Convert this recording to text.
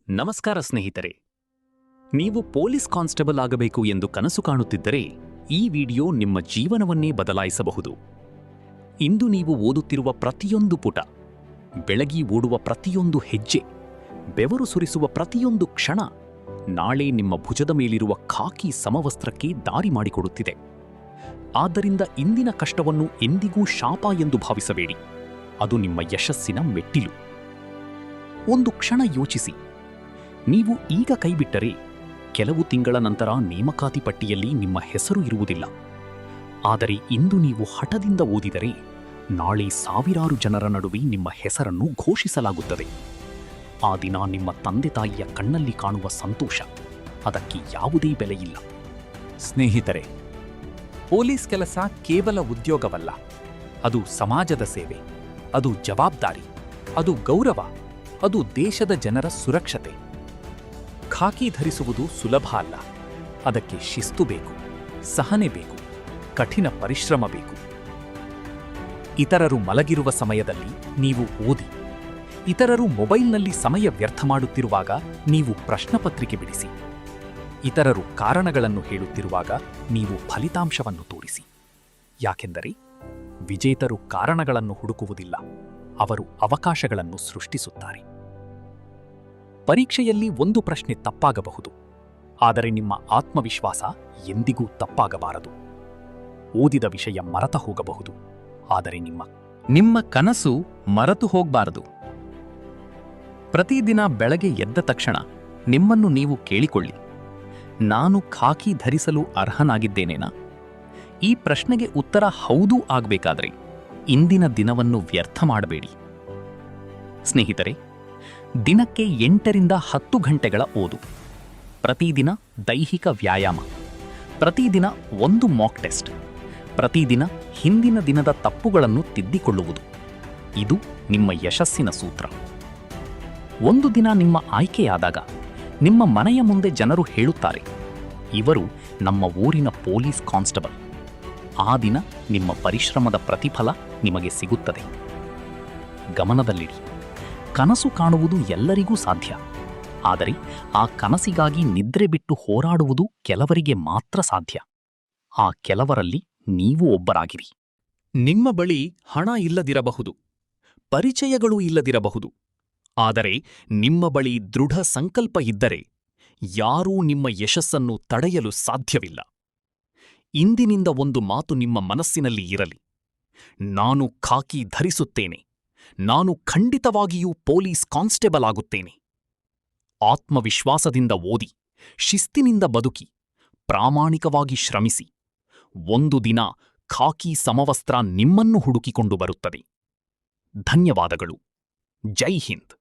ನಮಸ್ಕಾರ ಸ್ನೇಹಿತರೆ. ನೀವು ಪೊಲೀಸ್ ಕಾನ್ಸ್ಟೇಬಲ್ ಆಗಬೇಕು ಎಂದು ಕನಸು ಕಾಣುತ್ತಿದ್ದರೆ ಈ ವಿಡಿಯೋ ನಿಮ್ಮ ಜೀವನವನ್ನೇ ಬದಲಾಯಿಸಬಹುದು. ಇಂದು ನೀವು ಓದುತ್ತಿರುವ ಪ್ರತಿಯೊಂದು ಪುಟ, ಬೆಳಗಿ ಓಡುವ ಪ್ರತಿಯೊಂದು ಹೆಜ್ಜೆ, ಬೆವರು ಸುರಿಸುವ ಪ್ರತಿಯೊಂದು ಕ್ಷಣ ನಾಳೆ ನಿಮ್ಮ ಭುಜದ ಮೇಲಿರುವ ಖಾಕಿ ಸಮವಸ್ತ್ರಕ್ಕೆ ದಾರಿ ಮಾಡಿಕೊಡುತ್ತಿದೆ. ಆದ್ದರಿಂದ ಇಂದಿನ ಕಷ್ಟವನ್ನು ಎಂದಿಗೂ ಶಾಪ ಎಂದು ಭಾವಿಸಬೇಡಿ. ಅದು ನಿಮ್ಮ ಯಶಸ್ಸಿನ ಮೆಟ್ಟಿಲು. ಒಂದು ಕ್ಷಣ ಯೋಚಿಸಿ. ನೀವು ಈಗ ಕೈಬಿಟ್ಟರೆ ಕೆಲವು ತಿಂಗಳ ನಂತರ ನೇಮಕಾತಿ ಪಟ್ಟಿಯಲ್ಲಿ ನಿಮ್ಮ ಹೆಸರು ಇರುವುದಿಲ್ಲ. ಆದರೆ ಇಂದು ನೀವು ಹಠದಿಂದ ಓದಿದರೆ ನಾಳೆ ಸಾವಿರಾರು ಜನರ ನಡುವೆ ನಿಮ್ಮ ಹೆಸರನ್ನು ಘೋಷಿಸಲಾಗುತ್ತದೆ. ಆ ದಿನ ನಿಮ್ಮ ತಂದೆ ತಾಯಿಯ ಕಣ್ಣಲ್ಲಿ ಕಾಣುವ ಸಂತೋಷ, ಅದಕ್ಕೆ ಯಾವುದೇ ಬೆಲೆಯಿಲ್ಲ. ಸ್ನೇಹಿತರೆ, ಪೊಲೀಸ್ ಕೆಲಸ ಕೇವಲ ಉದ್ಯೋಗವಲ್ಲ. ಅದು ಸಮಾಜದ ಸೇವೆ, ಅದು ಜವಾಬ್ದಾರಿ, ಅದು ಗೌರವ, ಅದು ದೇಶದ ಜನರ ಸುರಕ್ಷತೆ. ಖಾಕಿ ಧರಿಸುವುದು ಸುಲಭ ಅಲ್ಲ. ಅದಕ್ಕೆ ಶಿಸ್ತು ಬೇಕು, ಸಹನೆ ಬೇಕು, ಕಠಿಣ ಪರಿಶ್ರಮ ಬೇಕು. ಇತರರು ಮಲಗಿರುವ ಸಮಯದಲ್ಲಿ ನೀವು ಓದಿ. ಇತರರು ಮೊಬೈಲ್ನಲ್ಲಿ ಸಮಯ ವ್ಯರ್ಥ ಮಾಡುತ್ತಿರುವಾಗ ನೀವು ಪ್ರಶ್ನಪತ್ರಿಕೆ ಬಿಡಿಸಿ. ಇತರರು ಕಾರಣಗಳನ್ನು ಹೇಳುತ್ತಿರುವಾಗ ನೀವು ಫಲಿತಾಂಶವನ್ನು ತೋರಿಸಿ. ಯಾಕೆಂದರೆ ವಿಜೇತರು ಕಾರಣಗಳನ್ನು ಹುಡುಕುವುದಿಲ್ಲ, ಅವರು ಅವಕಾಶಗಳನ್ನು ಸೃಷ್ಟಿಸುತ್ತಾರೆ. ಪರೀಕ್ಷೆಯಲ್ಲಿ ಒಂದು ಪ್ರಶ್ನೆ ತಪ್ಪಾಗಬಹುದು, ಆದರೆ ನಿಮ್ಮ ಆತ್ಮವಿಶ್ವಾಸ ಎಂದಿಗೂ ತಪ್ಪಾಗಬಾರದು. ಓದಿದ ವಿಷಯ ಮರೆತ ಹೋಗಬಹುದು, ಆದರೆ ನಿಮ್ಮ ಕನಸು ಮರೆತು ಹೋಗಬಾರದು. ಪ್ರತಿದಿನ ಬೆಳಗ್ಗೆ ಎದ್ದ ತಕ್ಷಣ ನಿಮ್ಮನ್ನು ನೀವು ಕೇಳಿಕೊಳ್ಳಿ, ನಾನು ಖಾಕಿ ಧರಿಸಲು ಅರ್ಹನಾಗಿದ್ದೇನೇನಾ? ಈ ಪ್ರಶ್ನೆಗೆ ಉತ್ತರ ಹೌದೂ ಆಗಬೇಕಾದ್ರೆ ಇಂದಿನ ದಿನವನ್ನು ವ್ಯರ್ಥ ಮಾಡಬೇಡಿ. ಸ್ನೇಹಿತರೆ, ದಿನಕ್ಕೆ 8 ರಿಂದ 10 ಗಂಟೆಗಳ ಓದು, ಪ್ರತಿದಿನ ದೈಹಿಕ ವ್ಯಾಯಾಮ, ಪ್ರತಿದಿನ ಒಂದು ಮಾಕ್ ಟೆಸ್ಟ್, ಪ್ರತಿದಿನ ಹಿಂದಿನ ದಿನದ ತಪ್ಪುಗಳನ್ನು ತಿದ್ದಿಕೊಳ್ಳುವುದು, ಇದು ನಿಮ್ಮ ಯಶಸ್ಸಿನ ಸೂತ್ರ. ಒಂದು ದಿನ ನಿಮ್ಮ ಆಯ್ಕೆಯಾದಾಗ ನಿಮ್ಮ ಮನೆಯ ಮುಂದೆ ಜನರು ಹೇಳುತ್ತಾರೆ, ಇವರು ನಮ್ಮ ಊರಿನ ಪೊಲೀಸ್ ಕಾನ್ಸ್ಟೇಬಲ್. ಆ ದಿನ ನಿಮ್ಮ ಪರಿಶ್ರಮದ ಪ್ರತಿಫಲ ನಿಮಗೆ ಸಿಗುತ್ತದೆ. ಗಮನದಲ್ಲಿಡಿ, ಕನಸು ಕಾಣುವುದು ಎಲ್ಲರಿಗೂ ಸಾಧ್ಯ. ಆದರೆ ಆ ಕನಸಿಗಾಗಿ ನಿದ್ರೆ ಬಿಟ್ಟು ಹೋರಾಡುವುದು ಕೆಲವರಿಗೆ ಮಾತ್ರ ಸಾಧ್ಯ. ಆ ಕೆಲವರಲ್ಲಿ ನೀವು ಒಬ್ಬರಾಗಿರಿ. ನಿಮ್ಮ ಬಳಿ ಹಣ ಇಲ್ಲದಿರಬಹುದು, ಪರಿಚಯಗಳು ಇಲ್ಲದಿರಬಹುದು, ಆದರೆ ನಿಮ್ಮ ಬಳಿ ದೃಢ ಸಂಕಲ್ಪ ಇದ್ದರೆ ಯಾರೂ ನಿಮ್ಮ ಯಶಸ್ಸನ್ನು ತಡೆಯಲು ಸಾಧ್ಯವಿಲ್ಲ. ಇಂದಿನಿಂದ ಒಂದು ಮಾತು ನಿಮ್ಮ ಮನಸ್ಸಿನಲ್ಲಿ ಇರಲಿ: ನಾನು ಖಾಕಿ ಧರಿಸುತ್ತೇನೆ, ನಾನು ಖಂಡಿತವಾಗಿಯೂ ಪೊಲೀಸ್ ಕಾನ್ಸ್ಟೇಬಲ್ ಆಗುತ್ತೇನೆ. ಆತ್ಮವಿಶ್ವಾಸದಿಂದ ಓದಿ, ಶಿಸ್ತಿನಿಂದ ಬದುಕಿ, ಪ್ರಾಮಾಣಿಕವಾಗಿ ಶ್ರಮಿಸಿ. ಒಂದು ದಿನ ಖಾಕಿ ಸಮವಸ್ತ್ರ ನಿಮ್ಮನ್ನು ಹುಡುಕಿಕೊಂಡು ಬರುತ್ತದೆ. ಧನ್ಯವಾದಗಳು. ಜೈ ಹಿಂದ್.